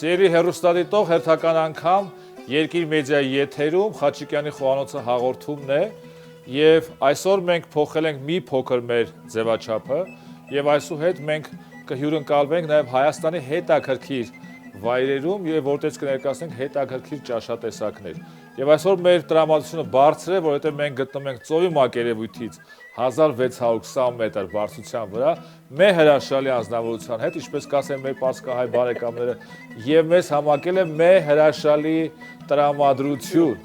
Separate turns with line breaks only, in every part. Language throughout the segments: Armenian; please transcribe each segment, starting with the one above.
Սիրելի հեռուստադիտող, հերթական անգամ Երկիր մեդիայի եթերում Խաչիկյանի խոհանոցը հաղորդումն է եւ այսօր մենք փոխել ենք մի փոքր մեր ձևաչափը եւ այսուհետ մենք կհյուրընկալվենք նաեւ Հայաստանի հետաքրքիր վայրերում եւ որտեղ կներկայացնենք հետաքրքիր ճաշատեսակներ։ Եվ այսօր մեր տրամադրությունը բարձր է, որովհետեւ մենք գտնվում ենք ծովի մակերևույթից 1620 մետր բարձրության վրա, մեր հրաշալի անձնավորության հետ, ինչպես կասեն մեր պարսկահայ բարեկամները, եւ մեզ համակել է մեր հրաշալի տրամադրություն։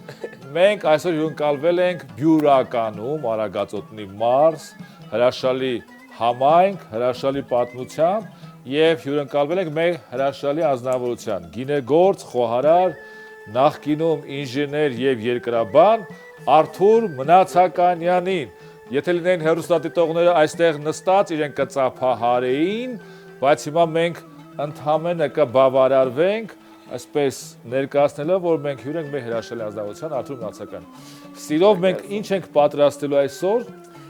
Մենք այսօր հյուրընկալվել ենք Բյուրականում, Արագածոտնի մարզ, հրաշալի համայնք, հրաշալի պատմությամբ եւ հյուրընկալվել ենք մեր հրաշալի անձնավորության, գինեգործ, խոհարար, նախկինում ինժեներ եւ երկրաբան Արթուր Մնացականյանին։ Եթե լինեին հեռուստադիտողները այստեղ նստած, իրենք կծափահարեին, բայց հիմա մենք ընդհանրապես կբավարարվենք, այսպես ներկայացնելով, որ մենք հյուր ենք մեր հրաշալի անձնավորության Արթուր Մնացականին։ Սիրով մենք ինչ ենք պատրաստելու այսօր։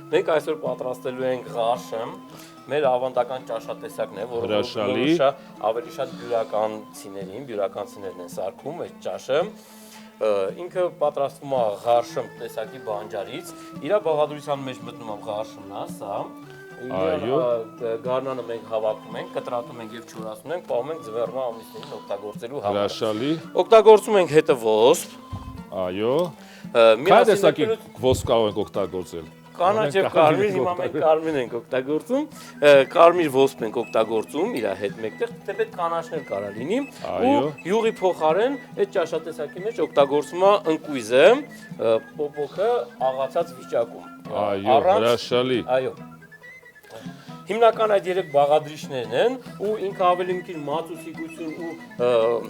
Մենք այսօր պատրաստելու ենք ղարշը, մեր ավանդական ճաշատեսակն է, որը ավելի շատ բյուրականցիներն են սարքում այդ ճաշը։ Ինքը պատրաստվում է ղարշը տեսակի բանջարից, իր բաղադրության մեջ մտնում է ղարշն է, սա։ Գարնանը մենք հավաքում ենք, կտրատում ենք եւ չորացնում ենք, պահում ենք ձվեռնա ամիսներին օգտագործելու համար։
Հրաշալի։
Օգտագործում ենք հետը ոսպ։
Այո։ Քանի տեսակի ոսպ կարող ենք օգտագործել։
Կանաչ եւ կարմիր, հիմա մենք կարմիր ենք օգտագործում, կարմիր ոսպ ենք օգտագործում իր հետ մեկտեղ, թեպետ կանաչներ կարա լինի, ու յուղի փոխարեն այդ ճաշատեսակի մեջ օգտագործում է ընկույզը, պոպոկը աղացած վիճակում։
Այո, հրաշալի։
Այո։ Հիմնական այդ երեք բաղադրիչներն են ու ինքը ավելի մի քիչ մածուցիկություն ու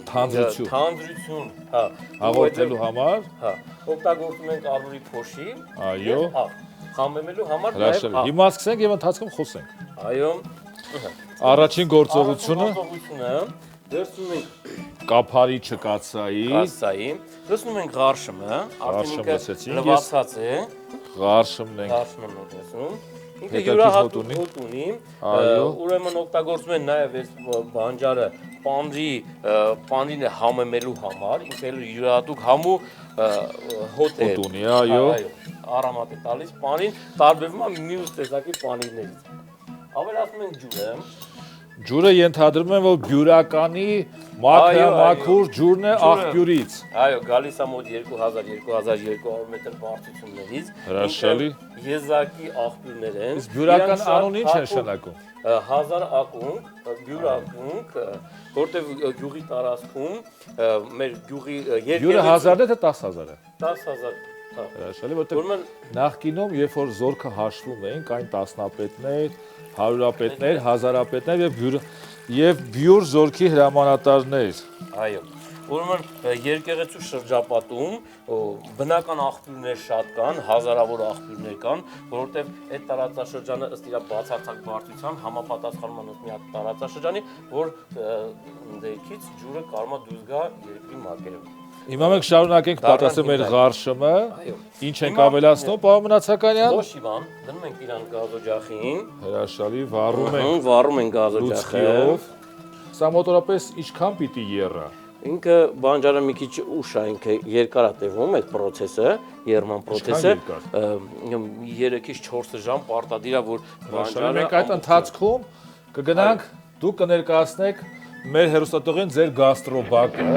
թանձրություն, հա,
հաղորդելու համար,
հա, օգտագործում ենք արուրի փոշի,
այո,
խամեմելու համար
նաև հիմա սկսենք եւ ընթացքում խոսենք։
Այո։
Առաջին գործողությունը
դրսում ենք
կափարիչը կացայի,
դրսում ենք ղարշը, արդեն ինքը լվացած է,
ղարշն ենք
դրսում։ Ինքը յուրահատուկ հոտ ունի, ուրեմն օգտագործում են նաև այս բանջարը պանրին համեմելու համար, ինքը յուրահատուկ համու հոտ
ունի, այո,
արամատ է տալիս պանրին, տարբերվում է մյուս տեսակի պանիրներից։ Ավելացնում ենք ջուրը։
Ջուրը ենթադրում եմ, որ Բյուրականի մաքրամաքուր ջուրն է աղբյուրից։
Այո, գալիս է մոտ 2000-2200 մետր բարձրություններից։
Հրաշալի։
Եզակի աղբյուրներ են։
Իսկ Բյուրական անուն ինչ է նշանակում։
1000 ակունք, Բյուրակունք, որտեղ գյուղի տարածքում մեր գյուղի
Յուրը 1000-ը թե 10000-ը։
10000
Հրաշալի, որտեղ նախկինում, երբ որ զորքը հաշվում էին, կային տասնապետներ, հարյուրապետներ, հազարապետներ եւ բյուր զորքի հրամանատարներ։
Այո։ Ուրեմն երկեղեցու շրջապատում բնական աղբյուրներ շատ կան, հազարավոր աղբյուրներ կան, որովհետև այդ տարածաշրջանը ըստ իր բացարձակ բարդության համապատասխանում է մի հատ տարածաշրջանի, որ դերքից ջուրը կարող է դուրս գա երկրի մակերևույթ։
Հիմա մենք շարունակենք պատասխանել մեր ղարշը, ինչ ենք ավելացնում, պարոն Մնացականյան։
Ոչ իվան, դնում ենք իրան գազօջախին։
Հրաշալի, վառում
ենք գազօջախով։
Սա մոտորապես ինչքան պիտի եռա։
Ինքը բանջարը մի քիչ ուշ է, ինքը երկար է տևում այդ process-ը, եռման process-ը, 3-ից 4 ժամ պարտադիր է, որ
բանջարը մենք այդ ընթացքում կգնանք, դուք կներկայացնեք մեր հեռուստատողին ձեր գաստրոբակը։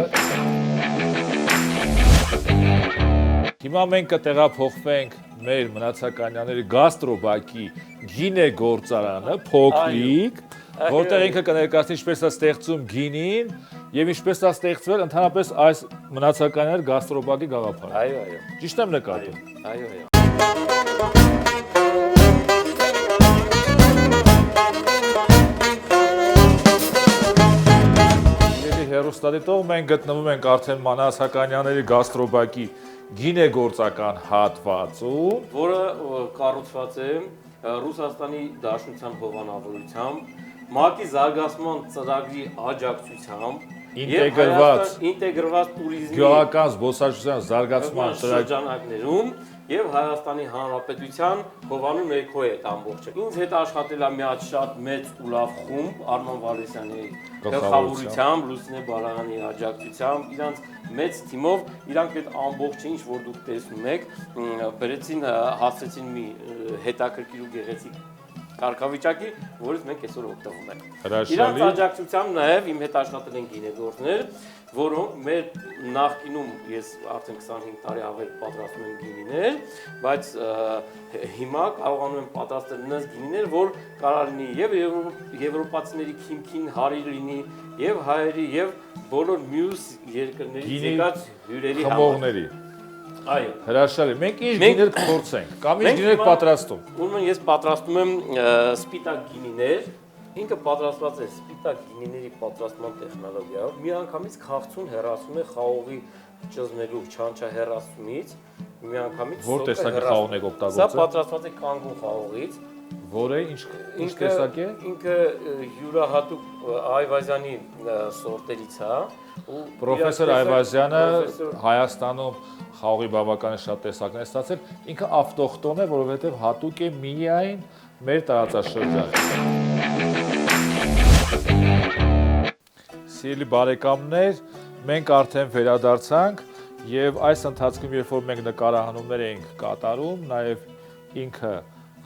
Հիմա մենք կտեղափոխվենք մեր Մնացականյանների գաստրոբակի գինեգործարանը, փոքրիկ, որտեղ ինքը կներկայացնի ինչպես է ստեղծում գինին եւ ինչպես է ստեղծվել ընդհանրապես այս Մնացականյանների գաստրոբակի գաղափարը։
Այո, այո։
Ճիշտ եմ նկատում։
Այո, այո։
Հեռուստադիտող մենք գտնվում ենք արդեն Մնացականյանների գաստրոբակի գինեգործական հատվածում,
որը կառուցված է Ռուսաստանի Դաշնության հովանավորությամբ, ՄԱԿ-ի զարգացման ծրագրի աջակցությամբ,
ինտեգրված
ինտեգրված տուրիզմի
գյուղական զբոսաշրջության զարգացման
շրջանակներում եւ Հայաստանի Հանրապետության Հովանու ներքո է այդ ամբողջը։ Ինձ հետ աշխատել է մի հատ շատ մեծ ու լավ խումբ Արման Վալեսյանի գլխավորությամբ, Լուսինե Բալայանի աջակցությամբ, իրանց մեծ թիմով, իրանք այդ ամբողջը ինչ որ դուք տեսնում եք, բերեցին հասցրեցին մի հետաքրքիր ու գեղեցիկ կարգավիճակի, որից մենք այսօր օգտվում ենք։ Իրանց աջակցությամբ նաև իմ հետ աշխատել են գինեգործներ, որոնք մեր նախկինում ես արդեն 25 տարի ավել պատրաստում եմ գինիներ, բայց հիմա կարողանում եմ պատրաստել նույնիսկ գինիներ, որ կարող լինի եւ եվրոպացիների քիմքին հարիր լինի, եւ հայերի, եւ բոլոր մյուս երկրներից եկած հյուրերի
խմողների։
Այո։
Հրաշալի։ Մենք ինչ գիներ կփորձենք, կամ ինչ գիներ պատրաստում։
Ուրեմն ես պատրաստում եմ սպիտակ գինիներ, ինքը պատրաստված է սպիտակ գինիների պատրաստման տեխնոլոգիայով։ Միանգամից քաղցուն հեռացում է խաղողի ճզմելու չանչահեռացումից, միանգամից
Որ տեսակի խաղողն եք օգտագործել։
Սա պատրաստված է կանգուն խաղողից։
Որը ինչ տեսակ է։
Ինքը յուրահատուկ Այվազյանի սորտերից է։
Պրոֆեսոր Այվազյանը Հայաստանում խաղողի բավական շատ տեսակներ ստացել, ինքը ավտոխտոն է, որովհետև հատուկ է միայն մեր տարածաշրջանը։ Սիրելի բարեկամներ, մենք արդեն վերադարձանք եւ այս ընթացքում, երբ որ մենք նկարահանումներ էինք կատարում, նաեւ ինքը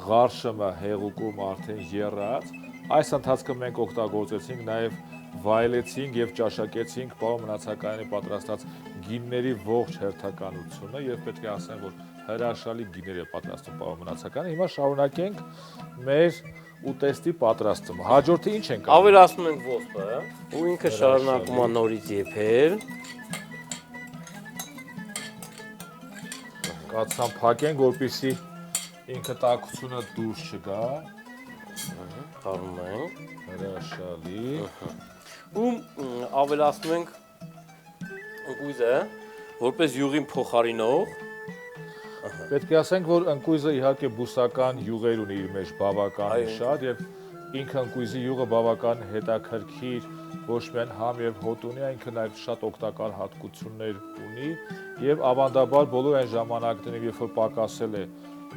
ղարշմը հեղուկում արդեն եռած, այս ընթացքում մենք օգտագործեցինք նաեւ վայելեցինք եւ ճաշակեցինք Պարոն Մնացականյանի պատրաստած գինների ողջ հերթականությունը եւ պետք է ասեմ, որ հրաշալի գիներ է պատրաստում Պարոն Մնացականը։ Հիմա շարունակենք մեր ուտեստի պատրաստումը։ Հաջորդը ինչ ենք անում։
Ավելացնում ենք ոսպը, ու ինքը շարունակում է նորից եփել։
Կացան փակենք, որպեսզի ինքը տաքությունը դուրս չգա։
Խառնում ենք։
Հրաշալի։
Ու ավելացնում ենք ընկույզը, որպես յուղին փոխարինող։
Պետք է ասենք, որ ընկույզը իհարկե բուսական յուղեր ունի իր մեջ բավական շատ եւ ինքը ընկույզի յուղը բավական հետաքրքիր ոչ միայն համ եւ հոտ ունի, ինքը նաեւ շատ օգտակար հատկություններ ունի եւ ավանդաբար բոլոր այն ժամանակներին, երբ որ պակասել է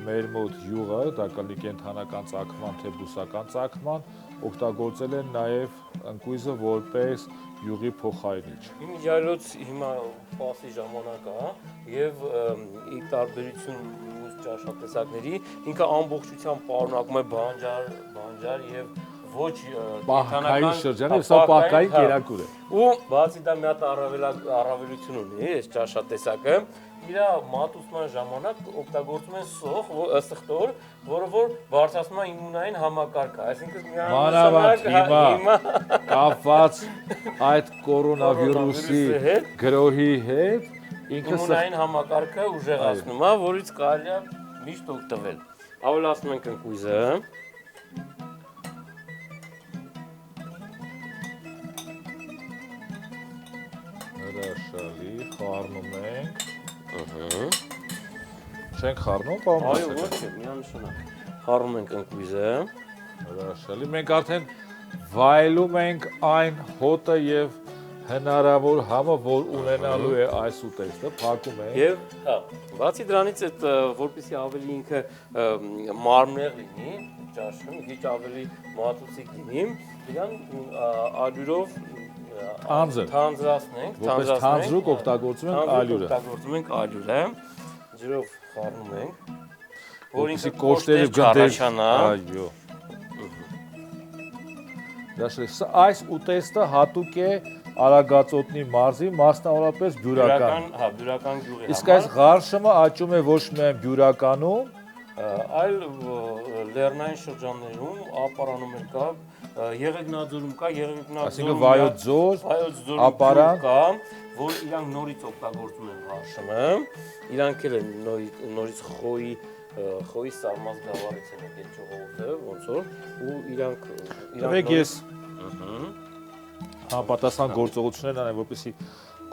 մեր մոտ յուղը, դա կլինի կենթանական ծագման թե բուսական ծագման, օգտագործել են նաեւ ընկույզը որպես յուղի փոխարինիչ։
Իմիջիայլոց հիմա պասի ժամանակ է եւ ի տարբերություն մյուս ճաշատեսակների, ինքը ամբողջությամբ պարունակում է բանջար եւ ոչ
կենթանական շրջանը, սա պահքային կերակուր է։
Ու բացի դա մի հատ առավելություն ունի այս ճաշատեսակը, իր մատուցման ժամանակ օգտագործում են սխտոր, որը որ բարձրացնում է իմունային համակարգը, այսինքն
մանավանդ հիմա կապված այդ կորոնավիրուսի գրոհի հետ ինքը
իմունային համակարգը ուժեղացնում է, որից կարելի է միշտ օգտվել։ Ավելացնում ենք ընկույզը։
Հրաշալի, խառնում ենք։ Չենք խառնում, պարոն
Այո, ոչ է, միանշանակ։ Խառնում ենք ընկույզը։
Հրաշալի, մենք արդեն վայելում ենք այն հոտը եւ հնարավոր համը, որ ունենալու է այս ուտեստը, փակում ենք։
Եվ, հա, բացի դրանից այդ որպեսզի ավելի ինքը մարմնեղ լինի, ճաշում, քիչ ավելի մատուցիկ լինի, իրան ալյուրով թանձրացնենք,
որպես թանձրուկ օգտագործում ենք ալյուրը։
Օգտագործում ենք ալյուրը, ջրով խառնում ենք, որ ինքը
կոշտերը
չառաջանա։
Այո։ Այս ուտեստը հատուկ է Արագածոտնի մարզի, մասնավորապես բյուրական։
Հա, բյուրական գյուղի համար։
Իսկ այս ղարշմը աճում է ոչ միայն բյուրականում,
այլ լեռնային շրջաններում, ապարանում կա, Եղեգնաձորում կա,
այսինքն Վայոց ձոր, ապարան
կա, որ իրանք նորից օգտագործում են ղարշմը, իրանք էլ են նորից խոյի սարմած գավառից են եկել ժողովուրդը, ոնց որ, ու իրանք
Տվեք ես համապատասխան գործողություններ անեմ, որպեսզի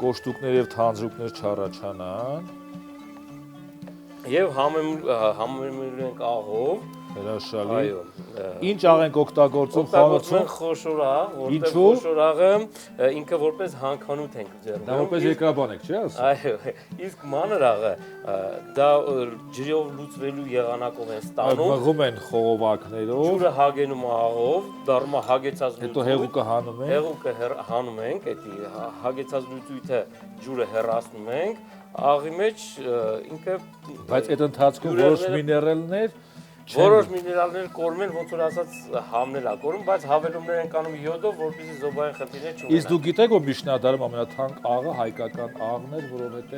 կոշտուկներ եւ թանձրուկներ չառաջանան։
Եվ համեմրում ենք աղով,
Հրաշալի։
այո,
Ինչ աղ ենք օգտագործում խանութում։
խոշոր աղ, որտեղ
Ինչու՞։
խոշոր աղը ինքը որպես հանքանոթ ենք
Դա
ձեռնում։
որպես երկրաբան եք, չէ՞ ասում։
Այո, իսկ մանր աղը դա ջրով լուծվելու եղանակով են ստանում,
Մղում են խողովակներով,
ջուրը հագենում աղով, դառնում է հագեցած
հետո
լուծույթ,
հեղուկը հանում են։
հեղուկը հանում ենք, էդի հագեցած լուծույթը ջուրը հեռացնում ենք, աղի մեջ ինքը
Բայց այդ ընթացքում որոշ միներալներ
որոշ միներալներ կորում են, ոնց որ ասած համնել է կորում, բայց հավելումներ են կանում յոդով, որպեսզի զոբային խնդիրներ չունենան։
Իսկ դու գիտեք, որ միջնադարում ամենաթանկ աղը հայկական աղն էր, որովհետև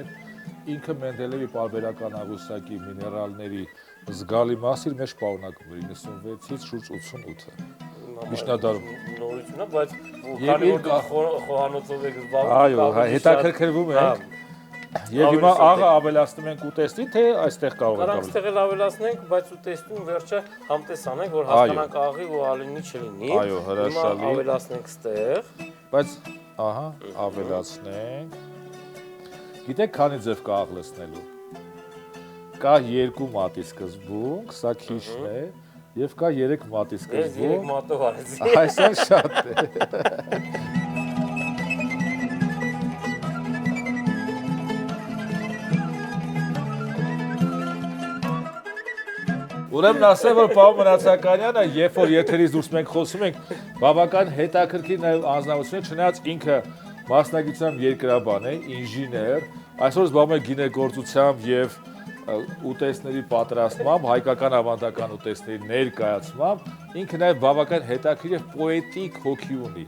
ինքը Մենդելևի պարբերական աղյուսակի միներալների զգալի մասը իր մեջ պարունակում էր 96-ից շուրջ 88-ը։ Միջնադարում։
Նորություն է, բայց
Եվ
քանի
իր
որ խոհանոցով եք զբաղվում,
Այո, հետաքրքրվում ենք։ Եվ հիմա աղը ավելացնում ենք ուտեստի, թե այստեղ կարող
Կարանք
ենք
ստեղ էլ ավելացնենք, բայց ուտեստում վերջը համտես անենք, որ հասկանանք աղի ու ալինի չլինի։
Այո, հրաշալի։
Հիմա ավելացնենք ստեղ։
Բայց ահա, ավելացնենք։ Գիտեք, քանի ձև կա աղ լցնելու։ Կա 2 մատի սկզբունք, սա քիչն է, եւ կա 3 մատի
Ես 3
սկզբունք։
մատով արեցի։
Այսօր շատ է։ Ուրեմն ասեմ, որ Պավել Մնացականյանը, երբ որ եթերից դուրս մենք խոսում ենք, բավական հետաքրքիր նաև անձնավորություն է, չնայած ինքը մասնագիտությամբ երկրաբան է, ինժեներ, այսօր զբաղվում է գինեգործությամբ եւ ուտեստների պատրաստմամբ, հայկական ավանդական ուտեստների ներկայացմամբ, ինքը նաև բավական հետաքրքիր եւ պոետիկ հոգի ունի։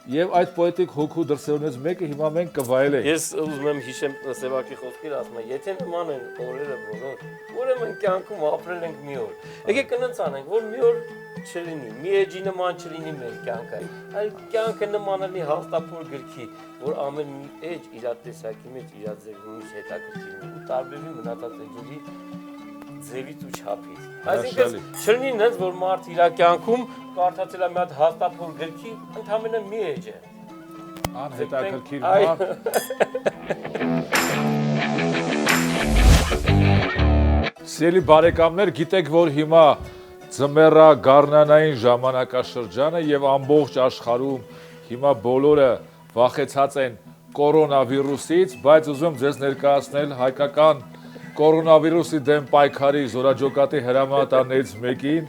Եվ այդ պոետիկ հոգու դրսևորումից մեկը հիմա մենք կվայելենք։
Ես ուզում եմ հիշեմ Սևակի խոսքերը, ասում եմ, եթե նման են օրերը բոլոր, ուրեմն կյանքում ապրել ենք մի օր։ Եկեք կնոց անենք, որ մի օր չլինի, մի էջի նման չլինի մեր կյանքը, այլ կյանքը նման լինի հաստափոր գրքի, որ ամեն մի էջ իր տեսակի մեջ իր ձևից հետաքրքիր լինի ու տարբերվի մնացած էջերի ձևից ու չափից։ Այսինքն չլինի նենց, որ մարդ իր կյանքում կարդացել է մի հատ հաստափոր գրքի, ընդհանրապես մի էջ է։
Անհետաքրքիր մարդ։ Սիրելի բարեկամներ, գիտեք, որ հիմա ձմեռա գարնանային ժամանակաշրջանը եւ ամբողջ աշխարհում հիմա բոլորը վախեցած են կորոնավիրուսից, բայց ուզում եմ ձեզ ներկայացնել հայկական կորոնավիրուսի դեմ պայքարի զորաջոկատի հրամանատարներից մեկին,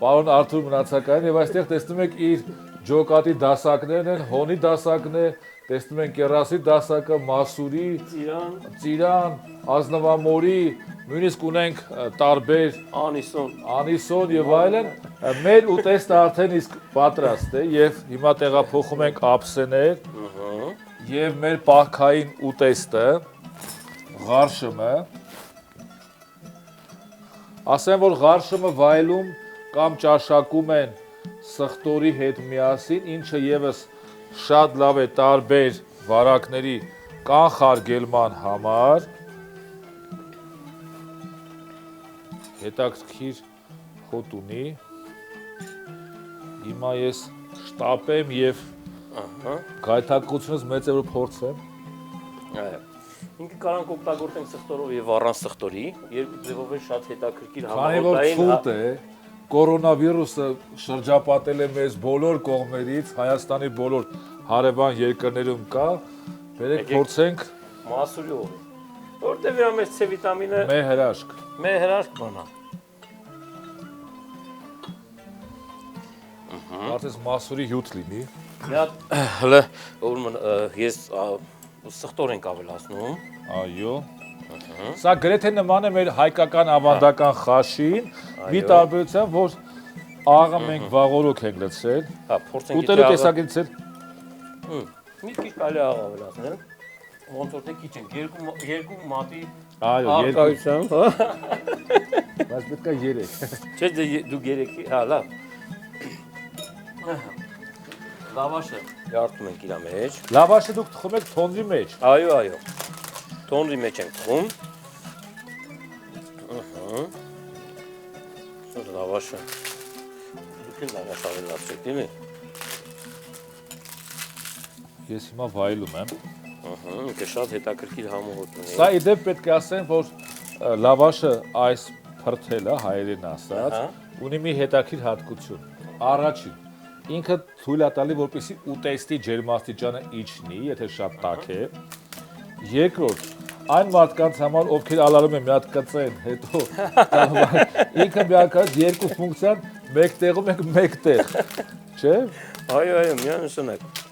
պարոն Արթուր Մնացականյան, եւ այստեղ տեսնում եք իր ջոկատի դասակներն են, հոնի դասակն է, տեսնում ենք կերասի դասակը, մասուրի, ծիրան, ազնվամորի, նույնիսկ ունենք տարբեր անիսոն եւ այլն, մեր ուտեստը արդեն իսկ պատրաստ է եւ հիմա տեղափոխում ենք ափսեներ եւ մեր պահքային ուտեստը, ղարշմը, ասեմ, որ ղարշմը վայելում կամ ճաշակում են սխտորի հետ միասին, ինչը եւս շատ լավ է տարբեր վարակների կանխարգելման համար, հետաքրքիր հոտ ունի, հիմա ես շտապեմ եւ գայթակղությունս մեծ է որ փորձեմ։
Ինքը կարանք օգտագործենք սխտորով եւ առանց սխտորի, երկու ձևով է շատ հետաքրքիր
Քանի որ ցուրտ է, կորոնավիրուսը շրջապատել է մեզ բոլոր կողմերից, Հայաստանի բոլոր հարևան երկրներում կա, բերեք փորձենք
մասուրիով, որտեղ իրա մեջ C վիտամինը
մեր հրաշք
բանա։
Արդեն մասուրի հյութ լինի։
Մի հատ հələ ուրեմն ես սխտոր ենք ավելացնում։
Այո։ Սա գրեթե նման է մեր հայկական ավանդական խաշին, մի տարբերությամբ, որ աղը մենք վաղորոք ենք լցրել։
Հա, փորձենք
ուտելու տեսակից էլ։
Մի քիչ կարելի աղ ավելացնել։ Ոնց որ թե քիչ ենք, երկու մատի
Այո,
արտահայտությամբ, հա։
Բայց պետք է 3։
Չէ, դու 3-ի, հա, լավ։ Լավաշը յարդում ենք իրա մեջ։
Լավաշը դուք թխում եք թոնրի մեջ։
Այո, այո։ Թոնրի մեջ ենք թխում։ Սա լավաշը։ Դուք են լավաշ ավելացրեք, էլի։
Ես հիմա վայելում եմ։
Ինքը շատ հետաքրքիր համոհոտ ունի։
Սա իդեպ պետք է ասեմ, որ լավաշը այս փրթելը հայերեն ասած ունի մի հետաքրքիր հատկություն։ Առաջին ինքը թույլ է տալի, որպեսզի ուտեստի ջերմաստիճանը իջնի, եթե շատ տաք է։ Երկրորդ, այն մարդկանց համար, ովքեր ալարում են մի հատ կծեն, հետո ինքը միանգամից երկու ֆունկցիան մեկ տեղում եք մեկ տեղ, չէ՞։
Այո, միանշանակ։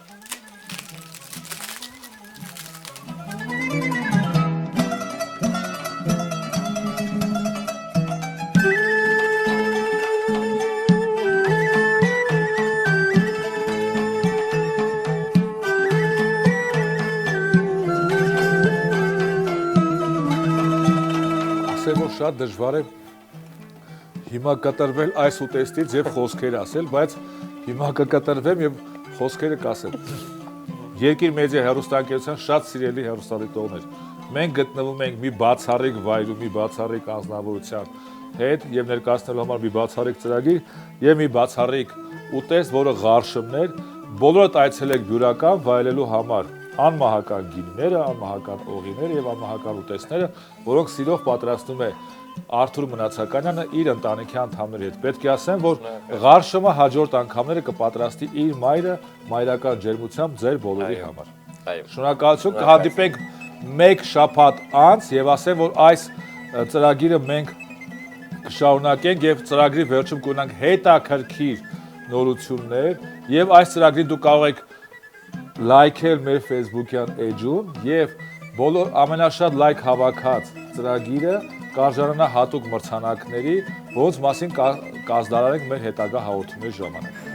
Որ շատ դժվար է հիմա կտրվել այս ուտեստից եւ խոսքեր ասել, բայց հիմա կկտրվեմ եւ խոսքերը կասեմ։ Երկիր մեդիա հեռուստաընկերության շատ սիրելի հեռուստադիտողներ, մենք գտնվում ենք մի բացառիկ վայրում, մի բացառիկ անձնավորության հետ եւ ներկայացնելու համար մի բացառիկ ծրագիր եւ մի բացառիկ ուտեստ, որը ղարշմներ, բոլորդ այցելեք Բյուրական վայելելու համար անմահական գինիները, անմահական օղիները եւ անմահական ուտեստները, որոնք սիրով պատրաստում է Արթուր Մնացականյանը իր ընտանիքի անդամների հետ։ Պետք է ասեմ, որ ղարշմը հաջորդ անգամները կպատրաստի իր մայրը մայրական ջերմությամբ ձեր բոլորի համար։
Այո։
Շնորհակալություն, կհանդիպենք մեկ շաբաթ անց եւ ասեմ, որ այս ծրագիրը մենք կշարունակենք եւ ծրագրի վերջում կունենանք հետաքրքիր նորություններ եւ այս ծրագրին դուք կարող եք լայքել մեր Facebook-յան էջում եւ բոլոր ամենաշատ լայք հավաքած ծրագիրը կարժանանա հատուկ մրցանակների, որոնց մասին կազդարարենք մեր հետագա հաղորդումների ժամանակ։